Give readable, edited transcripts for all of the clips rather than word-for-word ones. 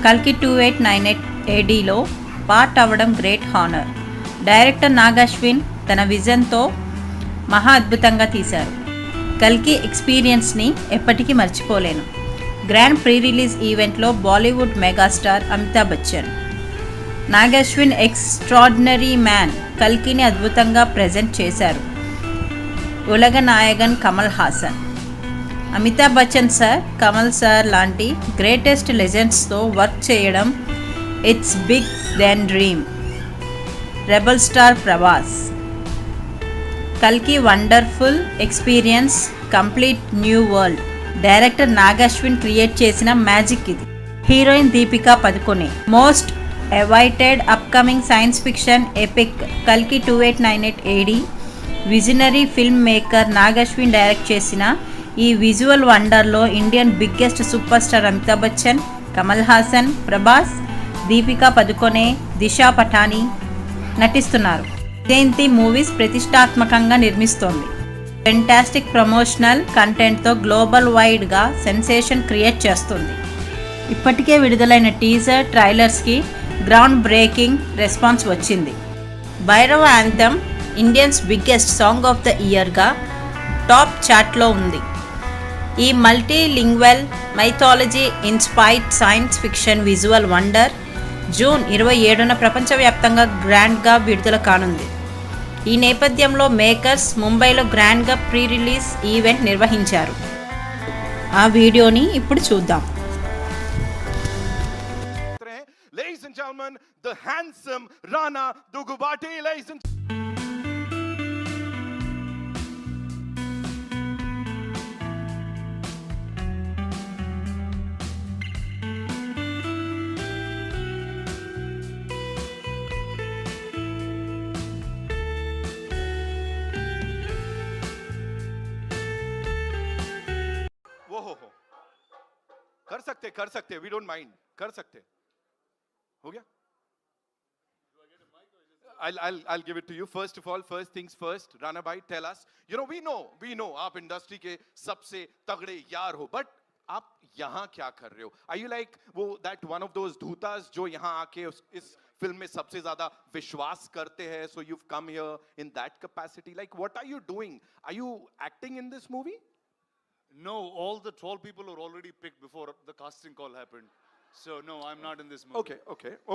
కల్కి 2898 ఏడీలో పార్ట్ అవ్వడం great honour. Director Nag Ashwin తన విజన్తో మహా అద్భుతంగా తీశారు. కల్కి ఎక్స్పీరియన్స్ని ఎప్పటికీ మర్చిపోలేను. గ్రాండ్ ప్రీ రిలీజ్ ఈవెంట్లో Bollywood megastar Amitabh Bachchan, Nag Ashwin extraordinary man కల్కిని అద్భుతంగా ప్రజెంట్ చేశారు. ఉలగ నాయగన్ కమల్ హాసన్, అమితాబ్ బచ్చన్ సార్, కమల్ సార్ లాంటి గ్రేటెస్ట్ లెజెండ్స్తో వర్క్ చేయడం it's big then dream. Rebel star Prabhas, కల్కి wonderful experience, complete new world. Director Nag Ashwin create చేసిన మ్యాజిక్ ఇది. Heroine Deepika Padukone, most awaited upcoming science fiction epic కల్కి 2898 AD. Visionary film maker Nag Ashwin direct చేసిన ఈ విజువల్ వండర్లో Indian biggest super star Amitabh Bachchan, Kamal Haasan, Prabhas, Deepika Padukone, Disha Patani నటిస్తున్నారు. Jayanthi movies ప్రతిష్టాత్మకంగా నిర్మిస్తోంది. ఫెంటాస్టిక్ ప్రమోషనల్ కంటెంట్తో గ్లోబల్ వైడ్గా సెన్సేషన్ క్రియేట్ చేస్తుంది. ఇప్పటికే విడుదలైన టీజర్, ట్రైలర్స్కి గ్రౌండ్ బ్రేకింగ్ రెస్పాన్స్ వచ్చింది. Bhairava anthem Indian's biggest song of the ఇయర్గా టాప్ చార్ట్లో ఉంది. ఈ multilingual mythology inspired science fiction visual wonder June 27న ప్రపంచవ్యాప్తంగా గ్రాండ్గా విడుదల కానుంది. ఈ నేపథ్యంలో మేకర్స్ ముంబైలో గ్రాండ్గా ప్రీ రిలీజ్ ఈవెంట్ నిర్వహించారు. ఆ వీడియోని ఇప్పుడు చూద్దాం. Ladies and gentlemen, the handsome Rana Dugubati, ladies and हो कर सकते we don't mind कर सकते हो गया. I'll give it to you. First of all, first things first, Rana bhai, tell us, we know आप इंडस्ट्री के सबसे तगड़े यार हो, but आप यहाँ क्या कर रहे हो? Are you like वो that one of those धूतास जो यहाँ आके इस फिल्म में सबसे ज्यादा विश्वास करते हैं, so you've come here in that capacity? Like what are you doing? Are you acting in this movie? No, all the 12 people were already picked before the casting call happened. So no, I'm not in this movie.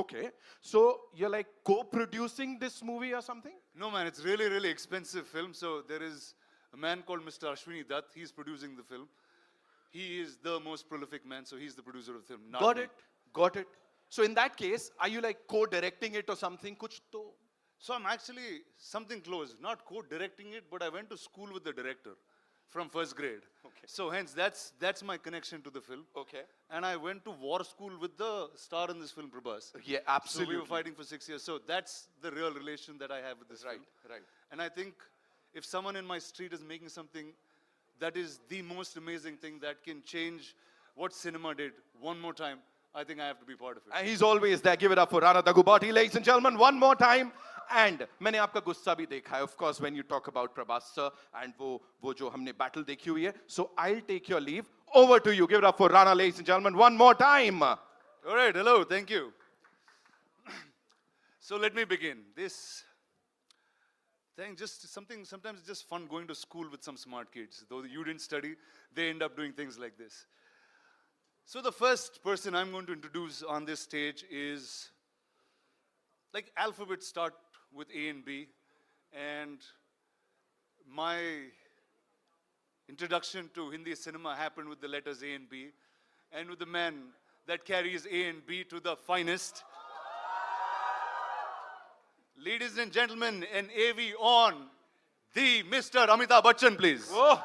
Okay. So you're like co-producing this movie or something? No man, it's really, really expensive film. So there is a man called Mr. Ashwini Dutt. He's producing the film. He is the most prolific man, so he's the producer of the film. Got it. So in that case, are you like co-directing it or something? Kuch to? So I'm actually something close. Not co-directing it, but I went to school with the director from first grade. Okay. So hence that's my connection to the film. Okay. And I went to war school with the star in this film, Prabhas. Yeah, absolutely. So we were fighting for 6 years. So that's the real relation that I have with this film. Right. And I think if someone in my street is making something that is the most amazing thing that can change what cinema did one more time, I think I have to be part of it. And he's always there. Give it up for Rana Dugubati, ladies and gentlemen, one more time. And मैंने आपका गुस्सा भी देखा है, of course, when you talk about Prabhas sir and वो जो हमने battle देखी हुई है. So I'll take your leave. Over to you. Give it up for Rana, ladies and gentlemen, one more time. All right, hello, thank you. So let me begin. This thing, just something, sometimes it's just fun going to school with some smart kids. Though you didn't study, they end up doing things like this. So the first person I'm going to introduce on this stage is, like alphabets start with A and B, and my introduction to Hindi cinema happened with the letters A and B, and with the man that carries A and B to the finest. Ladies and gentlemen, an AV on the Mr. Amitabh Bachchan, please. Oh.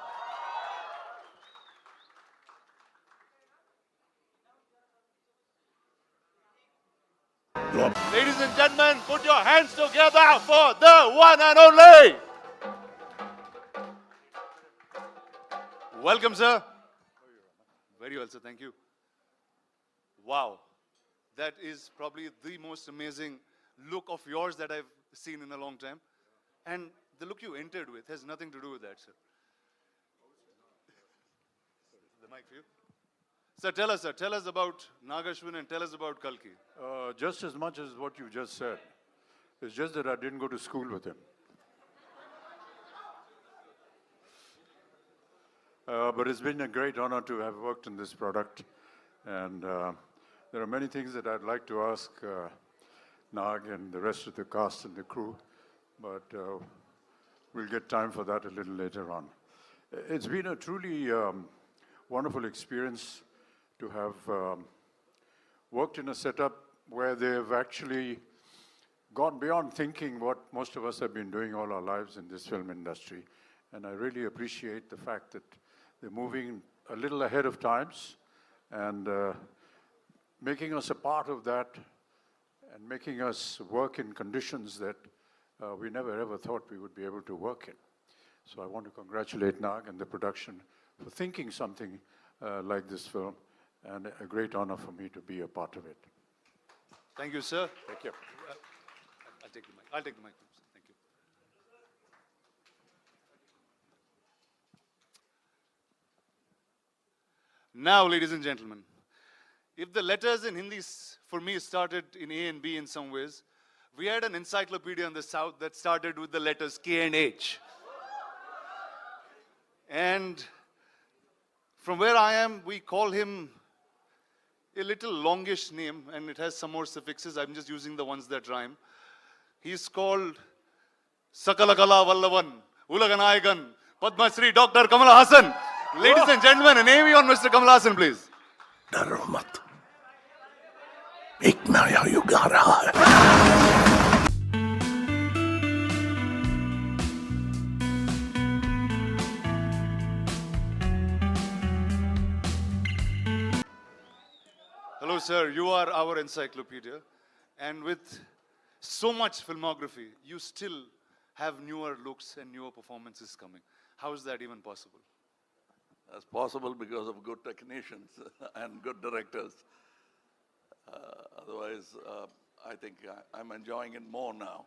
Ladies and gentlemen, put your hands together for the one and only. Welcome, sir. Very well, sir. Thank you. Wow. That is probably the most amazing look of yours that I've seen in a long time. And the look you entered with has nothing to do with that, sir. The mic for you. Sir, tell us about Nagashwin and tell us about Kalki. Just as much as what you just said. It's just that I didn't go to school with him. But it's been a great honor to have worked in this product. And there are many things that I'd like to ask Nag and the rest of the cast and the crew, but we'll get time for that a little later on. It's been a truly wonderful experience to have worked in a setup where they've actually gone beyond thinking what most of us have been doing all our lives in this film industry. And I really appreciate the fact that they're moving a little ahead of times and making us a part of that and making us work in conditions that we never ever thought we would be able to work in. So I want to congratulate Nag and the production for thinking something like this film, and a great honor for me to be a part of it. Thank you, sir. Thank you. I'll take the mic. I'll take the mic. Thank you. Now, ladies and gentlemen, if the letters in Hindi for me started in A and B in some ways, we had an encyclopedia in the South that started with the letters K and H. And from where I am, we call him a little longish name, and it has some more suffixes. I'm just using the ones that rhyme. He's called Sakalakala Vallavan, Ulaganayagan, Padma Shri Dr. Kamala Hassan. Ladies and gentlemen, an AV on Mr. Kamala Hassan, please. डरो मत, एक नया युग आ रहा है। Hello, sir. You are our encyclopedia. And with so much filmography, you still have newer looks and newer performances coming. How is that even possible? That's possible because of good technicians and good directors. Otherwise, I think I'm enjoying it more now.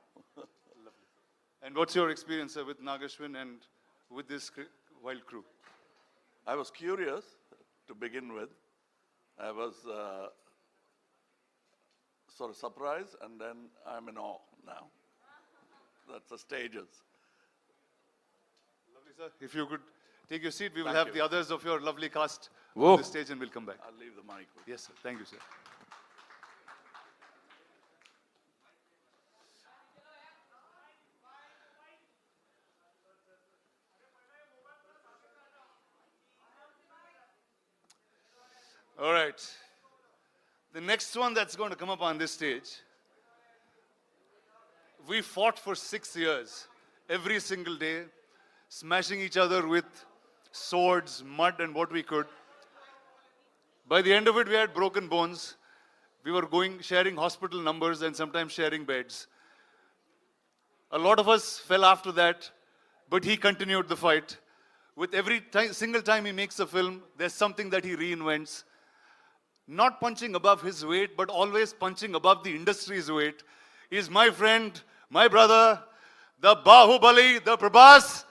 And what's your experience, sir, with Nagashwin and with this wild crew? I was curious to begin with. I was sort of surprised, and then I'm in awe now. That's the stages. Lovely, sir. If you could take your seat, we will Thank have you. the others of your lovely cast Whoa. on the stage and we'll come back. I'll leave the mic with you. Yes, sir. Thank you, sir. All right. The next one that's going to come up on this stage, we fought for 6 years, every single day, smashing each other with swords, mud, and what we could. By the end of it, we had broken bones. We were sharing hospital numbers and sometimes sharing beds. A lot of us fell after that, but he continued the fight. With every single time he makes a film, there's something that he reinvents. Not punching above his weight, but always punching above the industry's weight. He's my friend, my brother, the Bahubali, the Prabhas.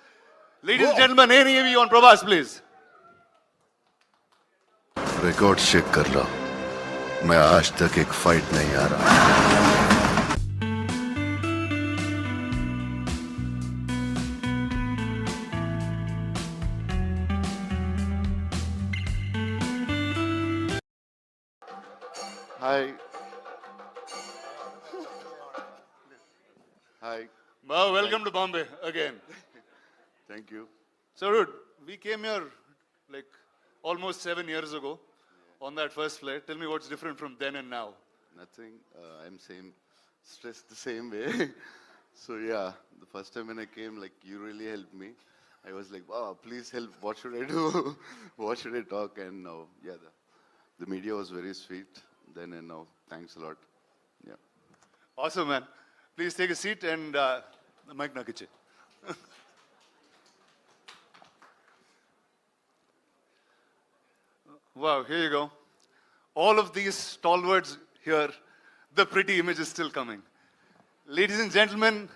Ladies and gentlemen, any AV on Prabhas, please. Record check कर लो, मैं आज तक एक fight नहीं आ रहा। Hi. Hi. Well, welcome to Bombay again. Thank you. So, dude, we came here like almost 7 years ago on that first flight. Tell me what's different from then and now. Nothing. I'm stressed the same way. So yeah, the first time when I came, like you really helped me. I was like, wow, please help. What should I do? What should I talk? And now, yeah, the media was very sweet then and now. Thanks a lot. Yeah. Awesome, man. Please take a seat and the mic na kiche. Wow, here you go. All of these stalwarts here, the pretty image is still coming. Ladies and gentlemen,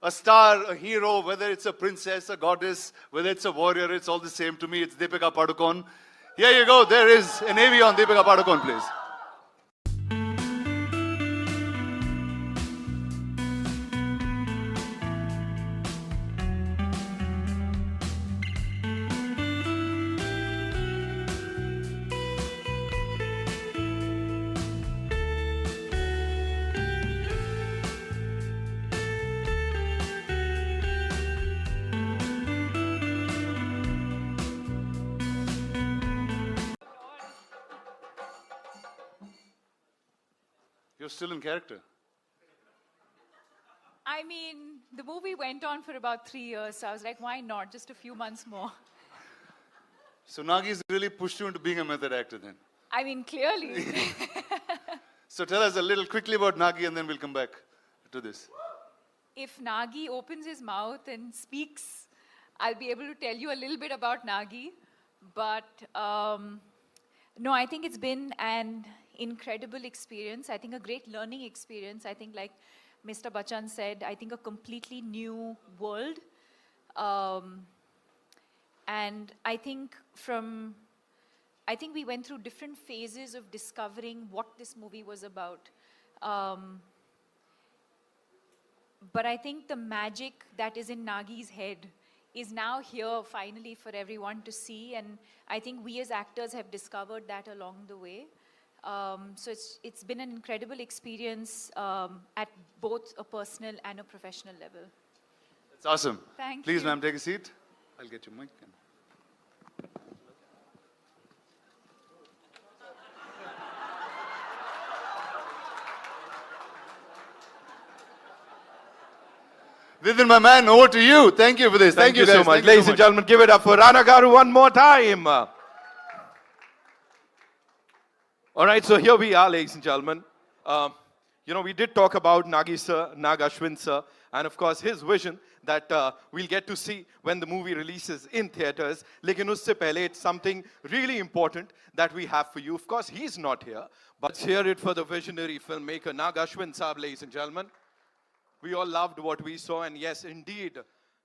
a star, a hero, whether it's a princess, a goddess, whether it's a warrior, it's all the same to me. It's Deepika Padukone. Here you go. There is an AV on Deepika Padukone, please. You're still in character. I mean, the movie went on for about 3 years, so I was like, why not? Just a few months more. So Nagi's really pushed you into being a method actor then. I mean, clearly. So tell us a little quickly about Nagi and then we'll come back to this. If Nagi opens his mouth and speaks, I'll be able to tell you a little bit about Nagi. But no, I think it's been an incredible experience. I think a great learning experience. I think, like Mr. Bachchan said, I think a completely new world. And I think we went through different phases of discovering what this movie was about. But I think the magic that is in Nagi's head is now here finally for everyone to see. And I think we as actors have discovered that along the way. So it's been an incredible experience at both a personal and a professional level. That's awesome. Thank Please, you. ma'am, take a seat. I'll get you mic. Vidin, my man, over to you. Thank you for this. Thank you guys. so much. Thank you Ladies so and gentlemen, give it up for Rana Garu one more time. All right, so here we are, ladies and gentlemen. We did talk about Nagi sir, Nag Ashwin sir, and of course his vision that we'll get to see when the movie releases in theaters. Lekin usse pehle, it's something really important that we have for you. Of course, he's not here, but let's hear it for the visionary filmmaker, Nag Ashwin saab, ladies and gentlemen. We all loved what we saw, and yes, indeed,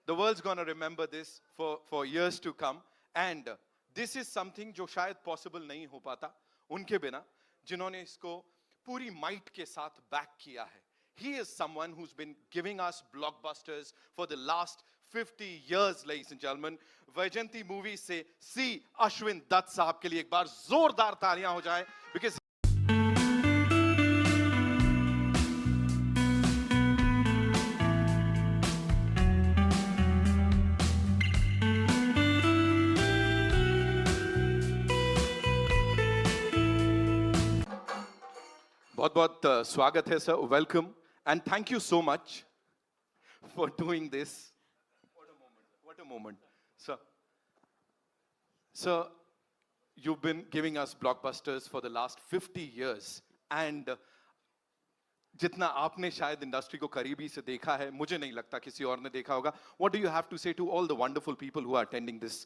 the world's going to remember this for years to come. And this is something जो शायद possible नहीं हो पाता उनके बिना, जिन्होंने इसको पूरी might के साथ back किया है. He is someone who's been giving us blockbusters for the last 50 years, ladies and gentlemen. Vaijayanti movie से C. Ashwin Dutt साहब के लिए एक बार जोरदार तालियां हो जाएं, because बहुत-बहुत स्वागत है sir, welcome, and thank you so much for doing this. What a moment, sir. Sir, you've been giving us blockbusters for the last 50 years, and जितना आपने शायद इंडस्ट्री को करीबी से देखा है, मुझे नहीं लगता किसी और ने देखा होगा. What do you have to say to all the wonderful people who are attending this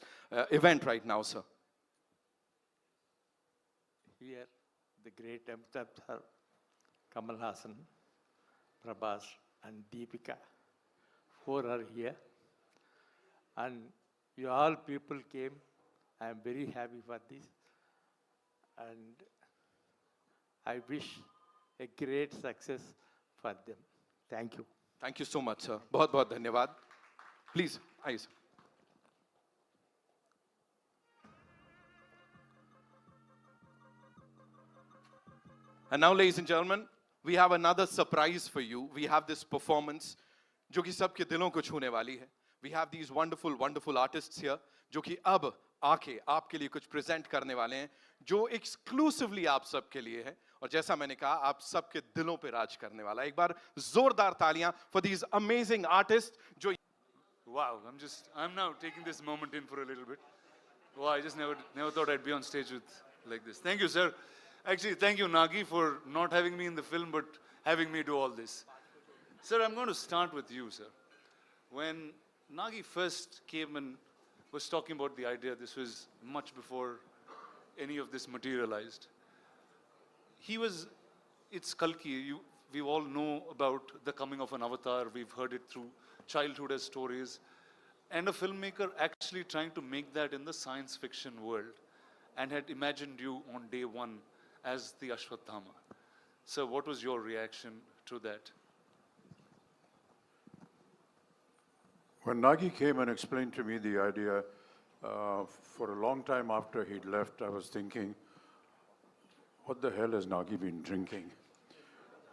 event right now, sir? Here, the great Amitabh sir, Kamal Hassan, Prabhas, and Deepika, 4 are here. And you all people came. I am very happy for this. And I wish a great success for them. Thank you. Thank you so much, sir. बहुत-बहुत धन्यवाद. Please, आइए sir. And now, ladies and gentlemen, we have another surprise for you. We have this performance, जो कि सबके दिलों को छूने वाली है. We have these wonderful, wonderful artists here, जो कि अब आके आपके लिए कुछ present करने वाले हैं, जो exclusively आप सबके लिए है. और जैसा मैंने कहा, आप सबके दिलों पे राज करने वाला है. एक बार जोरदार तालियां for these amazing artists, जो Wow, I'm now taking this moment in for a little bit. Wow, I just never thought I'd be on stage like this. Thank you, sir. Actually, thank you, Nagi, for not having me in the film, but having me do all this. Sir, I'm going to start with you, sir. When Nagi first came and was talking about the idea, this was much before any of this materialized. It's KALKI. We all know about the coming of an avatar. We've heard it through childhood as stories. And a filmmaker actually trying to make that in the science fiction world. and had imagined you on day one as the Ashwatthama. So what was your reaction to that? When Nagi came and explained to me the idea, for a long time after he'd left, I was thinking, what the hell has Nagi been drinking?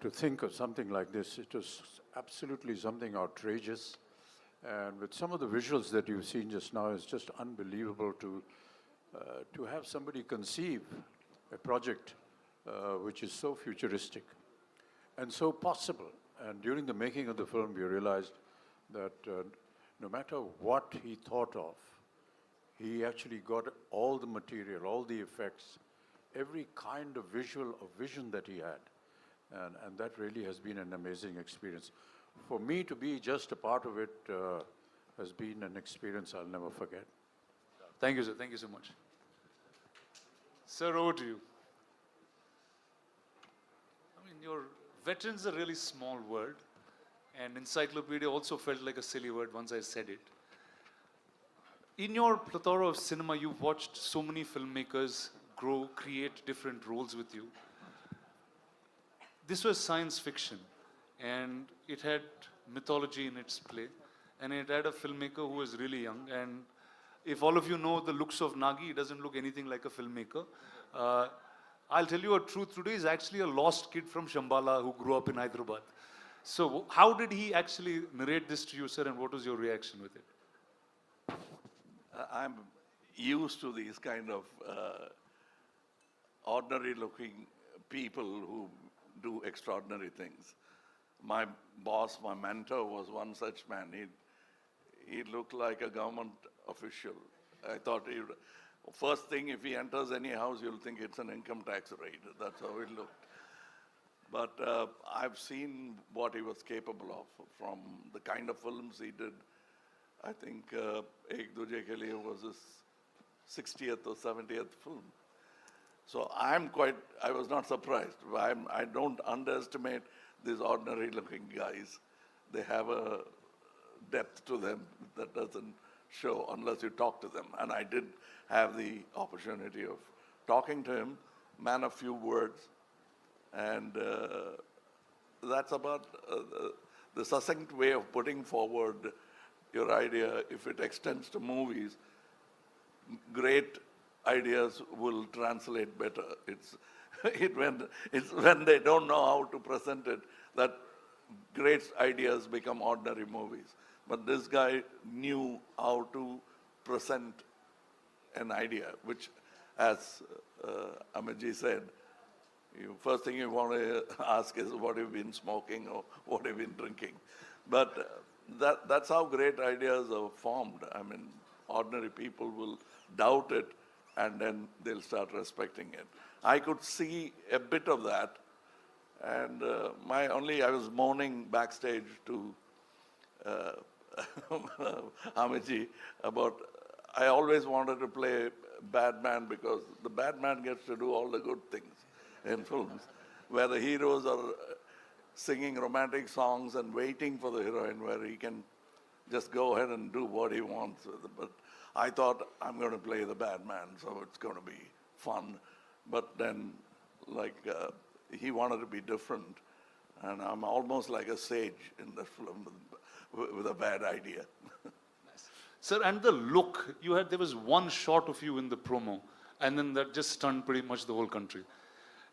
To think of something like this, it was absolutely something outrageous. And with some of the visuals that you've seen just now, it's just unbelievable to have somebody conceive a project which is so futuristic and so possible. And during the making of the film, we realized that no matter what he thought of, he actually got all the material, all the effects, every kind of vision that he had. And that really has been an amazing experience. For me to be just a part of it has been an experience I'll never forget. Thank you, sir. Thank you so much. Sir, over to you. I mean, your veteran's a really small word, and encyclopedia also felt like a silly word once I said it. In your plethora of cinema, you've watched so many filmmakers grow, create different roles with you. This was science fiction, and it had mythology in its play, and it had a filmmaker who was really young. And if all of you know the looks of Nagi, he doesn't look anything like a filmmaker. I'll tell you a truth today, he's actually a lost kid from Shambhala who grew up in Hyderabad. So how did he actually narrate this to you, sir, and what was your reaction with it? I'm used to these kind of ordinary-looking people who do extraordinary things. My boss, my mentor, was one such man. He looked like a government official. I thought, first thing, if he enters any house, you'll think it's an income tax raid. That's how it looked. But I've seen what he was capable of from the kind of films he did. I think Ek Duje Ke Liye was his 60th or 70th film. So I was not surprised. I don't underestimate these ordinary looking guys. They have a depth to them that doesn't show unless you talk to them. And I did have the opportunity of talking to him, man of few words. And that's about the succinct way of putting forward your idea. If it extends to movies, great ideas will translate better. It's when they don't know how to present it that great ideas become ordinary movies. But this guy knew how to present an idea, which, as Amitji said, first thing you want to ask is what have you been smoking or what have you been drinking. But that's how great ideas are formed. I mean, ordinary people will doubt it and then they'll start respecting it. I could see a bit of that, and I was moaning backstage to Amitji about, I always wanted to play bad man because the bad man gets to do all the good things in films, where the heroes are singing romantic songs and waiting for the heroine, where he can just go ahead and do what he wants with it. But I thought, I'm going to play the bad man, so it's going to be fun. But then, he wanted to be different, and I'm almost like a sage in the film with a bad idea. Nice. Sir, and the look, there was one shot of you in the promo, and then that just stunned pretty much the whole country.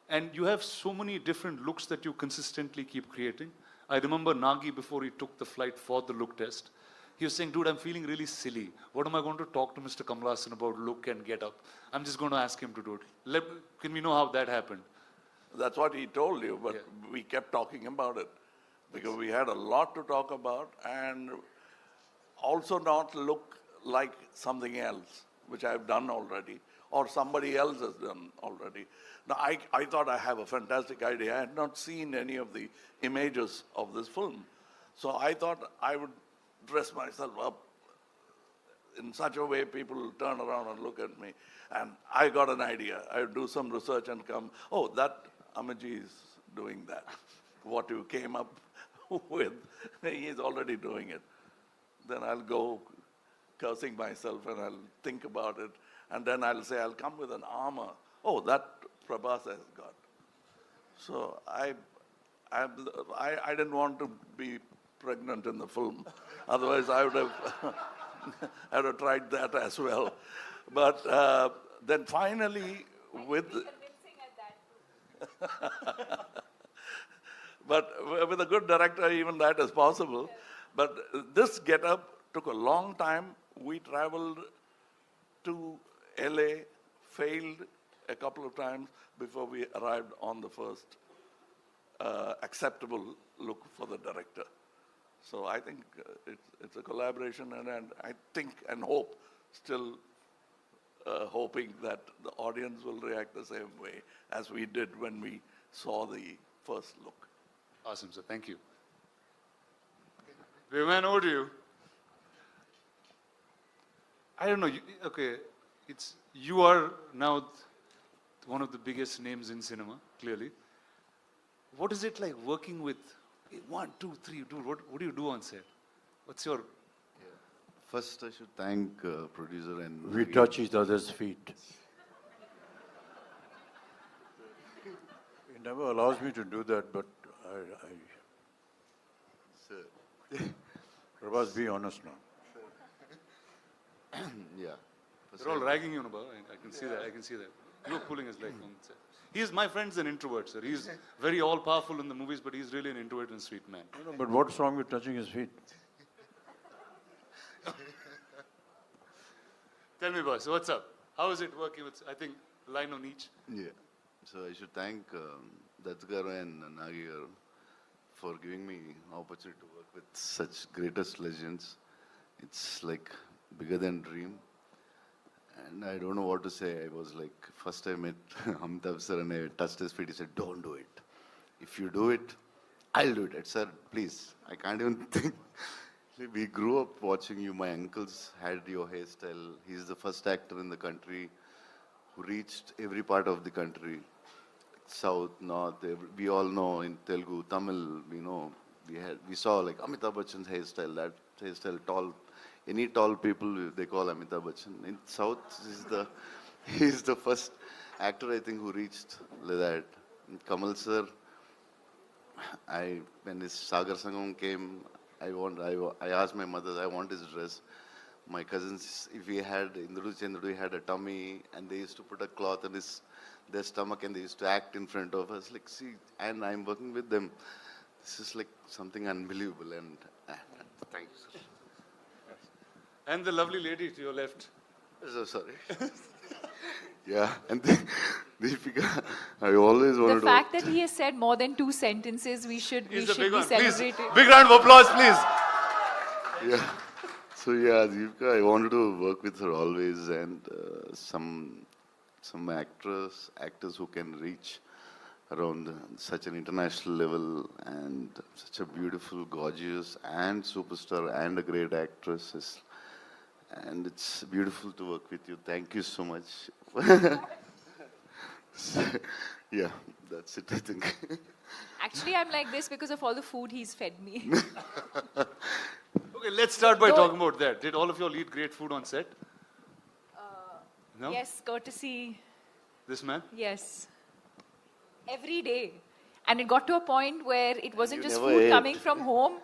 And you have so many different looks that you consistently keep creating. I remember Nagi, before he took the flight for the look test, he was saying, dude, I'm feeling really silly. What am I going to talk to Mr. Kamal Haasan about look and get up? I'm just going to ask him to do it. Can we know how that happened? That's what he told you, but we kept talking about it because we had a lot to talk about and also not look like something else, which I've done already, or somebody else has done already. Now, I thought I have a fantastic idea. I had not seen any of the images of this film. So I thought I would dress myself up in such a way people will turn around and look at me. And I got an idea. I would do some research and come, oh, that Amitji is doing that. What you came up with, he's already doing it. Then I'll go cursing myself and I'll think about it And then I'll say, I'll come with an armor. Oh, that Prabhas has got. So I didn't want to be pregnant in the film. Otherwise, I would have, I would have tried that as well. But then finally, with... But with a good director, even that is possible. But this get-up took a long time. We traveled to LA, failed a couple of times before we arrived on the first acceptable look for the director. So I think it's a collaboration, and I think and hope, still hoping that the audience will react the same way as we did when we saw the first look. Awesome, sir. Thank you. Viman, over to you. I don't know. Okay, you are now one of the biggest names in cinema, clearly. What is it like working with 1, 2, 3, dude? What do you do on set? What's your... First, I should thank producer and... We touch each other's feet. He never allows me to do that, but Sir. Prabhas, be honest now. Yeah. They're all ragging you, Nabha. I can see that. I can see that. You're pulling his leg on set. My friend's an introvert, sir. He's very all-powerful in the movies, but he's really an introvert and sweet man. No, but what's wrong with touching his feet? Tell me, boss, what's up? How is it working with, I think, line on each? Yeah. So I should thank Dattgaru and Nagi for giving me opportunity to work with such greatest legends. It's like bigger than dream. And I don't know what to say. I was like, first I met Amitabh sir and I touched his feet. He said, don't do it. If you do it, I'll do it. I said, please, I can't even think. We grew up watching you. My uncles had your hairstyle. He's the first actor in the country who reached every part of the country. South, North, we all know in Telugu, Tamil, we saw like Amitabh Bachchan's hairstyle, that hairstyle, tall, any tall people they call Amitabh Bachchan. In South, he's the first actor I think who reached like that. And Kamal sir, when his Sagar Sangam came, I asked my mother, I want his dress. My cousins, if we had, Indru Chandru had a tummy and they used to put a cloth on their stomach and they used to act in front of us. Like, see, and I'm working with them. This is like something unbelievable and thank you, sir. And the lovely lady to your left. So sorry. Yeah, and Deepika, I always wanted to... The fact that he has said more than 2 sentences, we should be celebrating. Please, big round of applause, please. Yeah. So yeah, Deepika, I wanted to work with her always, and some actors who can reach around such an international level, and such a beautiful, gorgeous, and superstar, and a great actress. And it's beautiful to work with you. Thank you so much. Yeah, that's it, I think. Actually, I'm like this because of all the food he's fed me. Okay, let's start by talking about that. Did all of you all eat great food on set? No? Yes, courtesy. This man? Yes. Every day. And it got to a point where it wasn't You just never food ate. coming from home.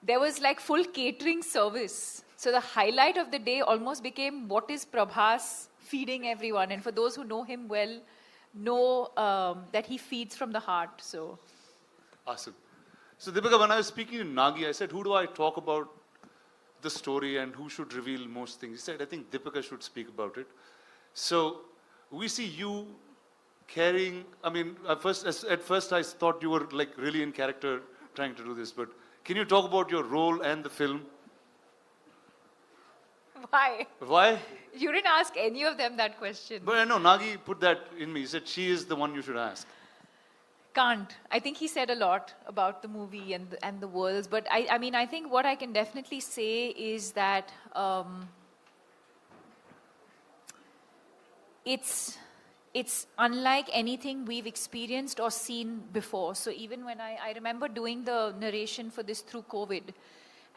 There was like full catering service. So the highlight of the day almost became what is Prabhas feeding everyone. And for those who know him well, know that he feeds from the heart. So. Awesome. So Deepika, when I was speaking to Nagi, I said, who do I talk about the story and who should reveal most things? He said, I think Deepika should speak about it. So we see you carrying, I mean, at first I thought you were like really in character trying to do this, but can you talk about your role and the film? Why? Why? You didn't ask any of them that question. But I know Nagi put that in me. He said she is the one you should ask. Can't. I think he said a lot about the movie and the worlds. But I mean, I think what I can definitely say is that it's unlike anything we've experienced or seen before. So even when I remember doing the narration for this through COVID,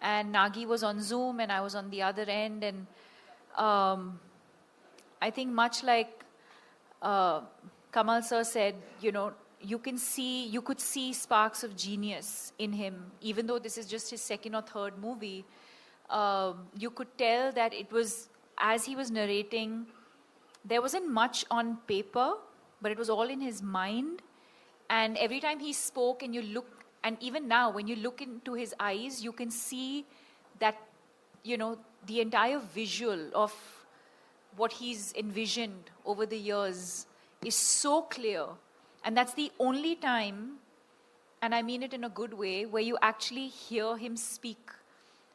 and Nagi was on Zoom and I was on the other end, and I think much like Kamal sir said, you know, you could see sparks of genius in him, even though this is just his second or third movie. You could tell that it was, as he was narrating, there wasn't much on paper, but it was all in his mind. And every time he spoke and you look, and even now when you look into his eyes, you can see that, you know, the entire visual of what he's envisioned over the years is so clear. And that's the only time, and I mean it in a good way, where you actually hear him speak,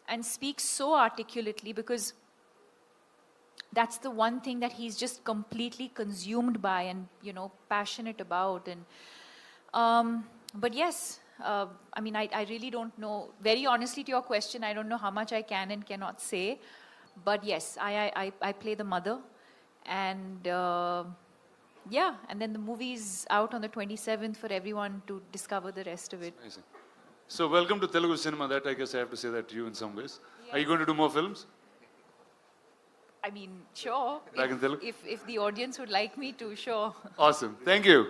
and speak so articulately, because that's the one thing that he's just completely consumed by and, you know, passionate about. And but yes, I mean, I really don't know. Very honestly to your question, I don't know how much I can and cannot say. But yes, I play the mother. And yeah, and then the movie's out on the 27th for everyone to discover the rest of it. Amazing. So welcome to Telugu cinema. That I guess I have to say that to you in some ways. Yeah. Are you going to do more films? I mean, sure. If the audience would like me to, sure. Awesome. Thank you.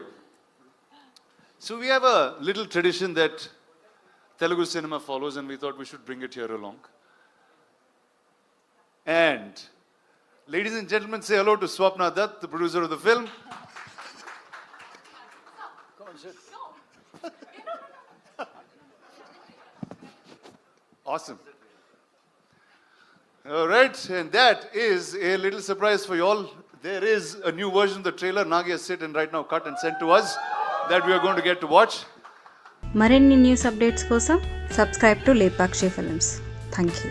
So we have a little tradition that Telugu cinema follows, and we thought we should bring it here along. And ladies and gentlemen, say hello to Swapna Dutt, the producer of the film. Awesome. All right, and that is a little surprise for you all. There is a new version of the trailer. Nagi has sit and right now cut and sent to us that we are going to get to watch. మరిన్ని news updates కోసం subscribe to Lepakshi films. Thank you.